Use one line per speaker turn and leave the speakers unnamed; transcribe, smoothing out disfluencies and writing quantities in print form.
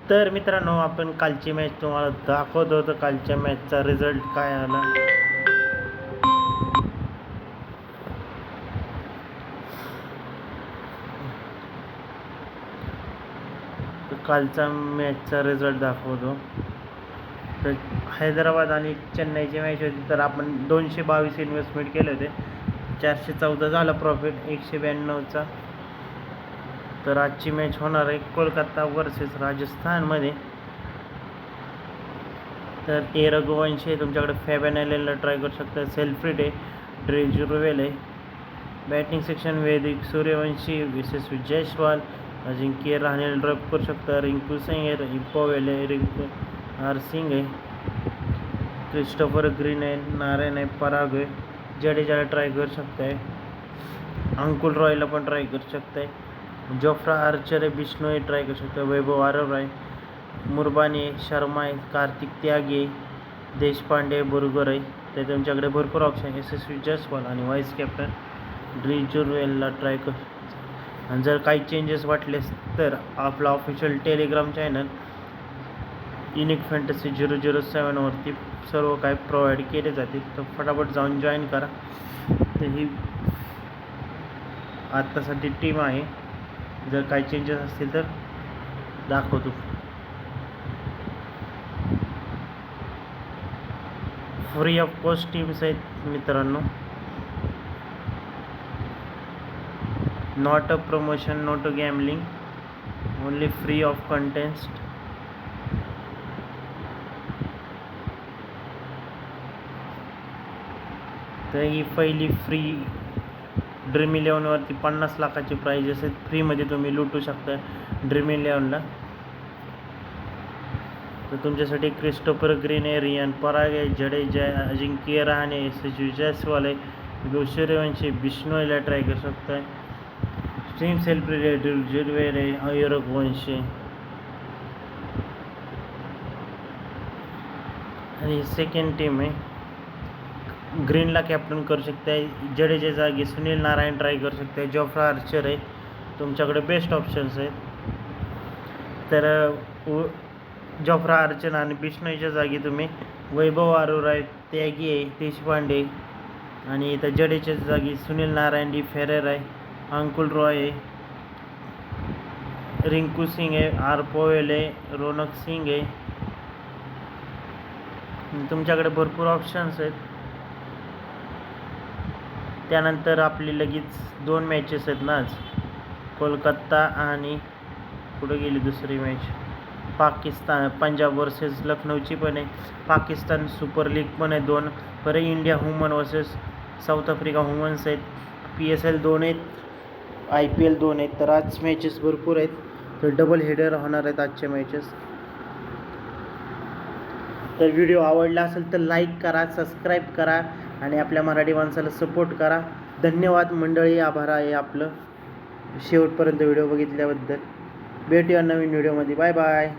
तर मित्रांनो, आपण कालची मॅच तुम्हाला दाखवत होतो. कालच्या मॅचचा रिझल्ट काय आला. तर कालचा मॅचचा रिझल्ट दाखवतो. तर हैदराबाद आणि चेन्नईची मॅच होती. तर आपण 222 इन्व्हेस्टमेंट केले होते. 414 झाला प्रॉफिट 192चा. तर आजची मॅच होणार आहे कोलकाता वर्सेस राजस्थानमध्ये. तर ए रघुवंशी आहे तुमच्याकडे. फॅबियन ॲलनला ट्राय करू शकता. सेल्फ्रिड आहे. ड्रेजुरवेल आहे. बॅटिंग सेक्शन वैदिक सूर्यवंशी विशेष जयस्वाल, अजिंक्य रहाणेला ड्रॉप करू शकता. रिंकू सिंग आहे. इम्पोवेल आहे. रिंकू आर सिंग आहे. क्रिस्टोफर ग्रीन आहे. नारायण आहे. पराग आहे. जडेजाला ट्राय करू शकताय. अंकुल रॉयला पण ट्राय करू शकताय. जोफ्रा आर्चर आहे. बिष्णू आहे ट्राय करू शकता. वैभव आरव आहे. मुरबानी आहे. शर्मा आहे. कार्तिक त्यागी आहे. देशपांडे बुरगर आहे. ते तुमच्याकडे भरपूर ऑप्शन. यशस्वी जयस्वाल आणि व्हाईस कॅप्टन ड्रेजुरवेलला ट्राय कर. आणि जर काही चेंजेस वाटलेस तर आपला official Telegram channel unique fantasy 007वरती सर्व काही प्रोव्हाइड केले जाते. तर फटाफट जाऊन जॉईन करा. तर ही आत्तासाठी टीम आहे. जर काही चेंजेस असतील तर दाखवतो. फ्री ऑफ कॉस्ट टीम्स आहेत मित्रांनो. Not a promotion, not a gambling, only free of contest. तर ही पहिली फ्री ड्रीम 11वरती 50 लाखाची प्राईज असेल. फ्रीमध्ये तुम्ही लुटू शकता ड्रीम 11ला. तर तुमच्यासाठी क्रिस्टोफर ग्रीन आहे. रियान पराग आहे. जडेजा आहे. अजिंक्य रहाणे आहे. यशस्वी जयस्वाल आहे. सूर्यवंशी बिष्णोईला ट्राय करू शकता. स्ट्रीम सेल्फ्रिड जुरवेल आहे. अयोरक वंशी आणि सेकंड टीम आहे. ग्रीनला कॅप्टन करू शकताय. जडेजा जागी सुनील नारायण ट्राय करू शकताय. जोफ्रा आर्चर आहे. तुमच्याकडे बेस्ट ऑप्शन्स आहेत. तर जोफ्रा आर्चर आणि बिष्णोईच्या जागी तुम्ही वैभव आरोरा आहे. त्यागी आहे. देशपांडे आणि इथं जडेच्या जागी सुनील नारायण डी फेरर आहे. अंकुल रॉय आहे. रिंकू सिंग आहे. आर पोवेल आहे. रोनक सिंग आहे. तुमच्याकडे भरपूर ऑप्शन्स आहेत. त्यानंतर आपली लगेच 2 मॅचेस आहेत ना आज. कोलकाता आणि पुढे गेली दुसरी मॅच पाकिस्तान पंजाब वर्सेस लखनौची पण आहे. पाकिस्तान सुपर लीग पण आहे 2. परत India women versus South Africa womens आहेत. PSL 2 आहेत. IPL 2 आहेत. तर आज मॅचेस भरपूर आहेत. तर डबल हेडर होणार आहेत आजच्या मॅचेस. तर व्हिडिओ आवडला असेल तर लाईक करा, सबस्क्राईब करा आणि आपल्या मराठी माणसाला सपोर्ट करा. धन्यवाद मंडळी. आभार आहे आपलं शेवटपर्यंत व्हिडिओ बघितल्याबद्दल. भेटूया नवीन व्हिडिओमध्ये. Bye bye.